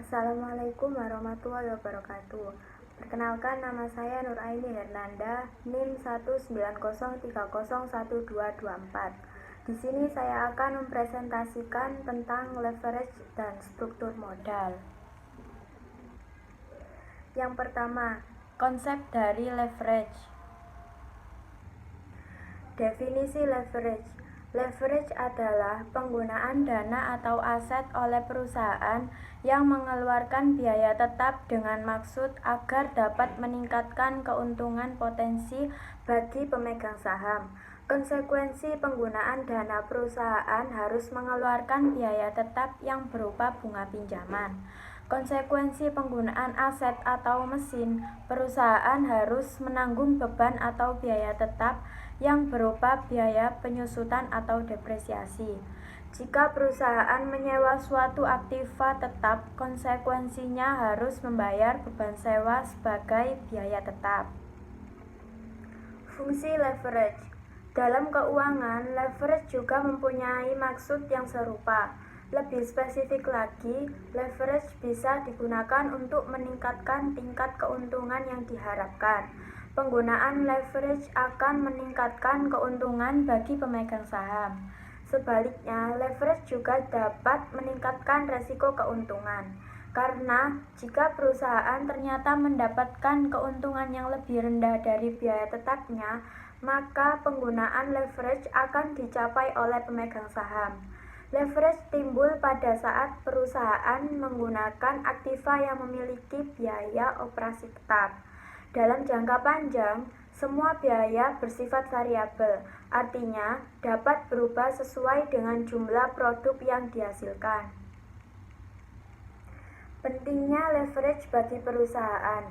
Assalamualaikum warahmatullahi wabarakatuh. Perkenalkan, nama saya Nuraini Hernanda, NIM 190301224. Di sini saya akan mempresentasikan tentang leverage dan struktur modal. Yang pertama, konsep dari leverage. Definisi leverage. Leverage adalah penggunaan dana atau aset oleh perusahaan yang mengeluarkan biaya tetap dengan maksud agar dapat meningkatkan keuntungan potensi bagi pemegang saham. Konsekuensi penggunaan dana perusahaan harus mengeluarkan biaya tetap yang berupa bunga pinjaman. Konsekuensi penggunaan aset atau mesin, perusahaan harus menanggung beban atau biaya tetap yang berupa biaya penyusutan atau depresiasi. Jika perusahaan menyewa suatu aktiva tetap, konsekuensinya harus membayar beban sewa sebagai biaya tetap. Fungsi leverage. Dalam keuangan, leverage juga mempunyai maksud yang serupa. Lebih spesifik lagi, leverage bisa digunakan untuk meningkatkan tingkat keuntungan yang diharapkan. Penggunaan leverage akan meningkatkan keuntungan bagi pemegang saham. Sebaliknya, leverage juga dapat meningkatkan resiko keuntungan. Karena jika perusahaan ternyata mendapatkan keuntungan yang lebih rendah dari biaya tetapnya, maka penggunaan leverage akan dicapai oleh pemegang saham. Leverage timbul pada saat perusahaan menggunakan aktiva yang memiliki biaya operasi tetap. Dalam jangka panjang, semua biaya bersifat variabel, artinya dapat berubah sesuai dengan jumlah produk yang dihasilkan. Pentingnya leverage bagi perusahaan.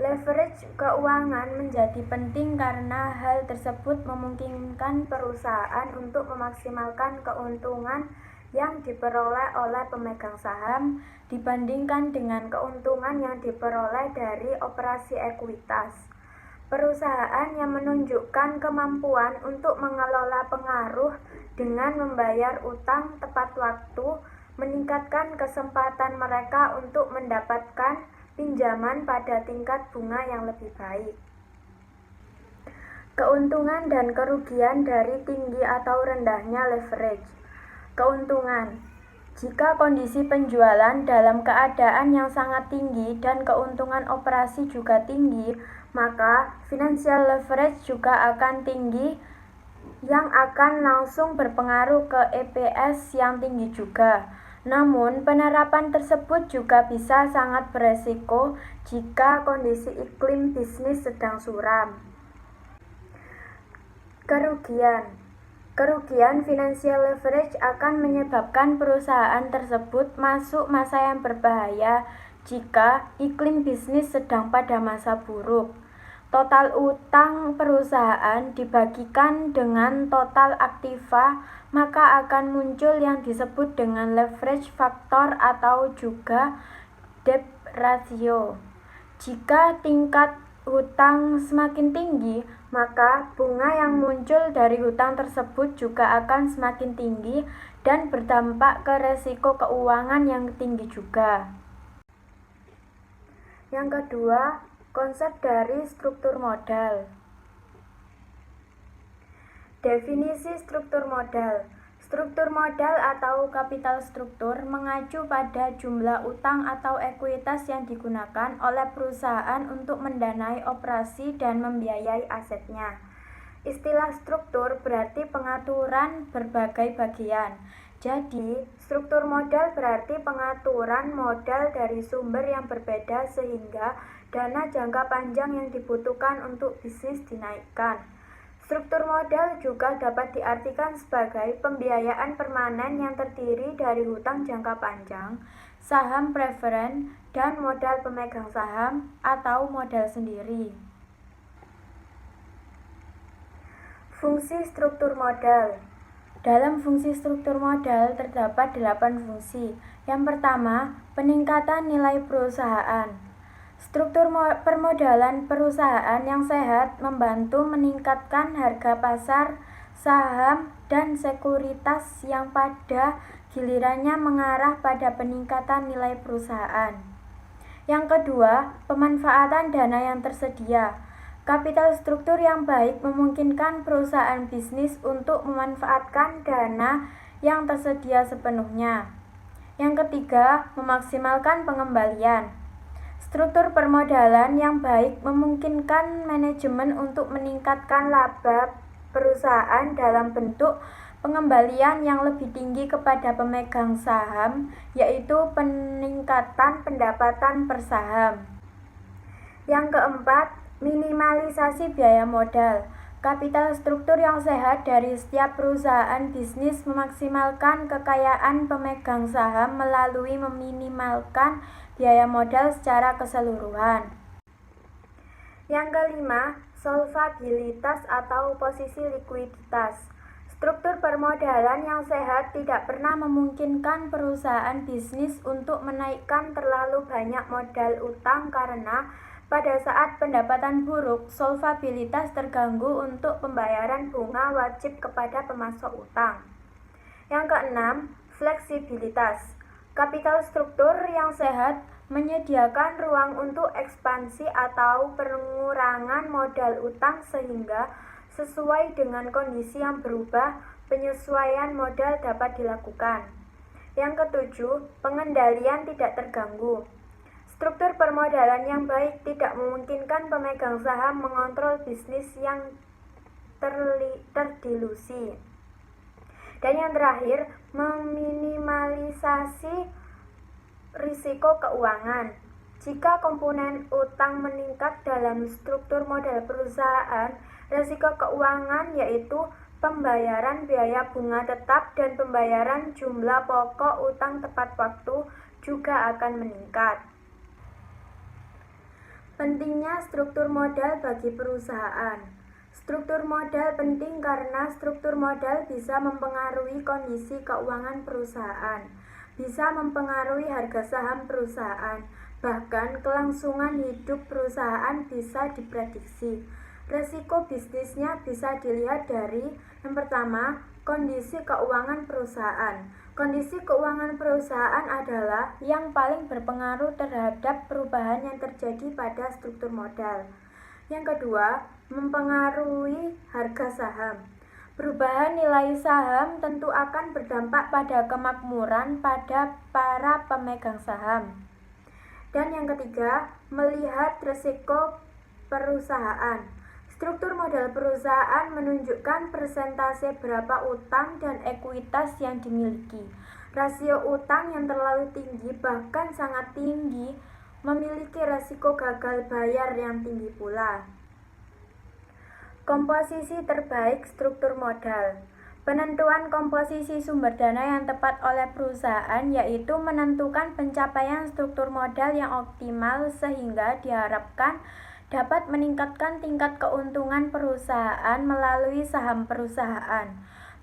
Leverage keuangan menjadi penting karena hal tersebut memungkinkan perusahaan untuk memaksimalkan keuntungan yang diperoleh oleh pemegang saham dibandingkan dengan keuntungan yang diperoleh dari operasi ekuitas. Perusahaan yang menunjukkan kemampuan untuk mengelola pengaruh dengan membayar utang tepat waktu meningkatkan kesempatan mereka untuk mendapatkan pinjaman pada tingkat bunga yang lebih baik. Keuntungan dan kerugian dari tinggi atau rendahnya leverage. Keuntungan. Jika kondisi penjualan dalam keadaan yang sangat tinggi dan keuntungan operasi juga tinggi, maka financial leverage juga akan tinggi yang akan langsung berpengaruh ke EPS yang tinggi juga. Namun, penerapan tersebut juga bisa sangat beresiko jika kondisi iklim bisnis sedang suram. Kerugian financial leverage akan menyebabkan perusahaan tersebut masuk masa yang berbahaya jika iklim bisnis sedang pada masa buruk. Total utang perusahaan dibagikan dengan total aktiva, maka akan muncul yang disebut dengan leverage factor atau juga debt ratio. Jika tingkat hutang semakin tinggi, maka bunga yang muncul dari hutang tersebut juga akan semakin tinggi dan berdampak ke resiko keuangan yang tinggi juga. Yang kedua, konsep dari struktur modal. Definisi struktur modal. Struktur modal atau kapital struktur mengacu pada jumlah utang atau ekuitas yang digunakan oleh perusahaan untuk mendanai operasi dan membiayai asetnya. Istilah struktur berarti pengaturan berbagai bagian. Jadi, struktur modal berarti pengaturan modal dari sumber yang berbeda sehingga dana jangka panjang yang dibutuhkan untuk bisnis dinaikkan. Struktur modal juga dapat diartikan sebagai pembiayaan permanen yang terdiri dari hutang jangka panjang, saham preferen, dan modal pemegang saham atau modal sendiri. Fungsi struktur modal. Dalam fungsi struktur modal terdapat 8 fungsi. Yang pertama, peningkatan nilai perusahaan. Struktur permodalan perusahaan yang sehat membantu meningkatkan harga pasar saham dan sekuritas yang pada gilirannya mengarah pada peningkatan nilai perusahaan. Yang kedua, pemanfaatan dana yang tersedia. Kapital struktur yang baik memungkinkan perusahaan bisnis untuk memanfaatkan dana yang tersedia sepenuhnya. Yang ketiga, memaksimalkan pengembalian. Struktur permodalan yang baik memungkinkan manajemen untuk meningkatkan laba perusahaan dalam bentuk pengembalian yang lebih tinggi kepada pemegang saham, yaitu peningkatan pendapatan per saham. Yang keempat, minimalisasi biaya modal. Kapital struktur yang sehat dari setiap perusahaan bisnis memaksimalkan kekayaan pemegang saham melalui meminimalkan biaya modal secara keseluruhan. Yang kelima, solvabilitas atau posisi likuiditas. Struktur permodalan yang sehat tidak pernah memungkinkan perusahaan bisnis untuk menaikkan terlalu banyak modal utang karena pada saat pendapatan buruk, solvabilitas terganggu untuk pembayaran bunga wajib kepada pemasok utang. Yang keenam, fleksibilitas. Kapital struktur yang sehat menyediakan ruang untuk ekspansi atau pengurangan modal utang sehingga sesuai dengan kondisi yang berubah, penyesuaian modal dapat dilakukan. Yang ketujuh, pengendalian tidak terganggu. Struktur permodalan yang baik tidak memungkinkan pemegang saham mengontrol bisnis yang terdilusi. Dan yang terakhir, meminimalisasi risiko keuangan. Jika komponen utang meningkat dalam struktur modal perusahaan, risiko keuangan yaitu pembayaran biaya bunga tetap dan pembayaran jumlah pokok utang tepat waktu juga akan meningkat. Pentingnya struktur modal bagi perusahaan. Struktur modal penting karena struktur modal bisa mempengaruhi kondisi keuangan perusahaan, bisa mempengaruhi harga saham perusahaan, bahkan kelangsungan hidup perusahaan bisa diprediksi. Risiko bisnisnya bisa dilihat dari yang pertama, kondisi keuangan perusahaan. Kondisi keuangan perusahaan adalah yang paling berpengaruh terhadap perubahan yang terjadi pada struktur modal. Yang kedua, mempengaruhi harga saham. Perubahan nilai saham tentu akan berdampak pada kemakmuran pada para pemegang saham. Dan yang ketiga, melihat risiko perusahaan. Struktur modal perusahaan menunjukkan persentase berapa utang dan ekuitas yang dimiliki. Rasio utang yang terlalu tinggi bahkan sangat tinggi memiliki risiko gagal bayar yang tinggi pula. Komposisi terbaik struktur modal. Penentuan komposisi sumber dana yang tepat oleh perusahaan yaitu menentukan pencapaian struktur modal yang optimal sehingga diharapkan dapat meningkatkan tingkat keuntungan perusahaan melalui saham perusahaan.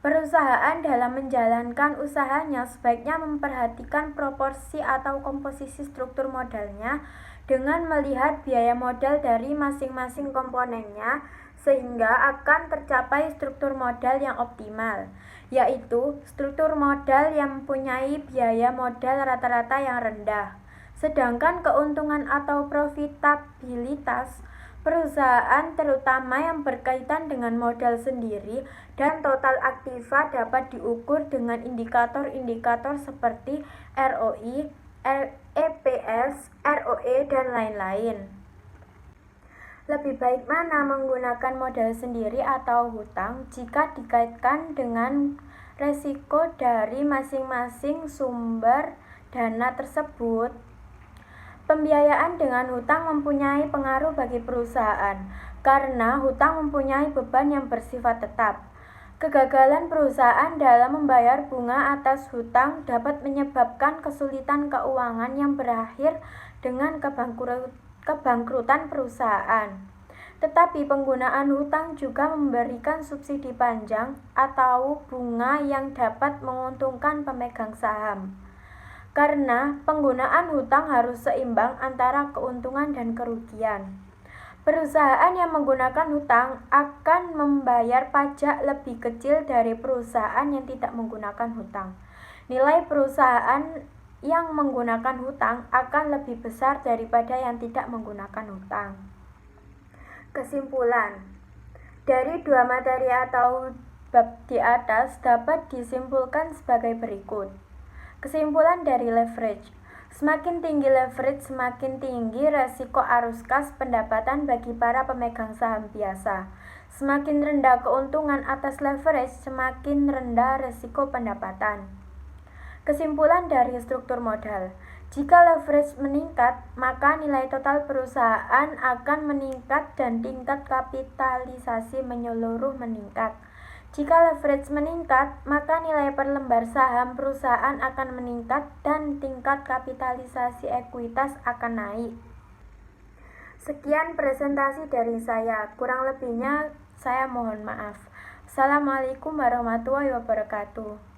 Perusahaan dalam menjalankan usahanya sebaiknya memperhatikan proporsi atau komposisi struktur modalnya dengan melihat biaya modal dari masing-masing komponennya sehingga akan tercapai struktur modal yang optimal, yaitu struktur modal yang mempunyai biaya modal rata-rata yang rendah. Sedangkan keuntungan atau profitabilitas perusahaan terutama yang berkaitan dengan modal sendiri dan total aktiva dapat diukur dengan indikator-indikator seperti ROI, EPS, ROE, dan lain-lain. Lebih baik mana menggunakan modal sendiri atau hutang jika dikaitkan dengan resiko dari masing-masing sumber dana tersebut? Pembiayaan dengan hutang mempunyai pengaruh bagi perusahaan karena hutang mempunyai beban yang bersifat tetap. Kegagalan perusahaan dalam membayar bunga atas hutang dapat menyebabkan kesulitan keuangan yang berakhir dengan kebangkrutan perusahaan. Tetapi penggunaan hutang juga memberikan subsidi panjang atau bunga yang dapat menguntungkan pemegang saham. Karena penggunaan hutang harus seimbang antara keuntungan dan kerugian. Perusahaan yang menggunakan hutang akan membayar pajak lebih kecil dari perusahaan yang tidak menggunakan hutang. Nilai perusahaan yang menggunakan hutang akan lebih besar daripada yang tidak menggunakan hutang. Kesimpulan, dari dua materi atau bab di atas dapat disimpulkan sebagai berikut. Kesimpulan dari leverage. Semakin tinggi leverage, semakin tinggi resiko arus kas pendapatan bagi para pemegang saham biasa. Semakin rendah keuntungan atas leverage, semakin rendah resiko pendapatan. Kesimpulan dari struktur modal. Jika leverage meningkat, maka nilai total perusahaan akan meningkat dan tingkat kapitalisasi menyeluruh meningkat. Jika leverage meningkat, maka nilai per lembar saham perusahaan akan meningkat dan tingkat kapitalisasi ekuitas akan naik. Sekian presentasi dari saya, kurang lebihnya saya mohon maaf. Assalamualaikum warahmatullahi wabarakatuh.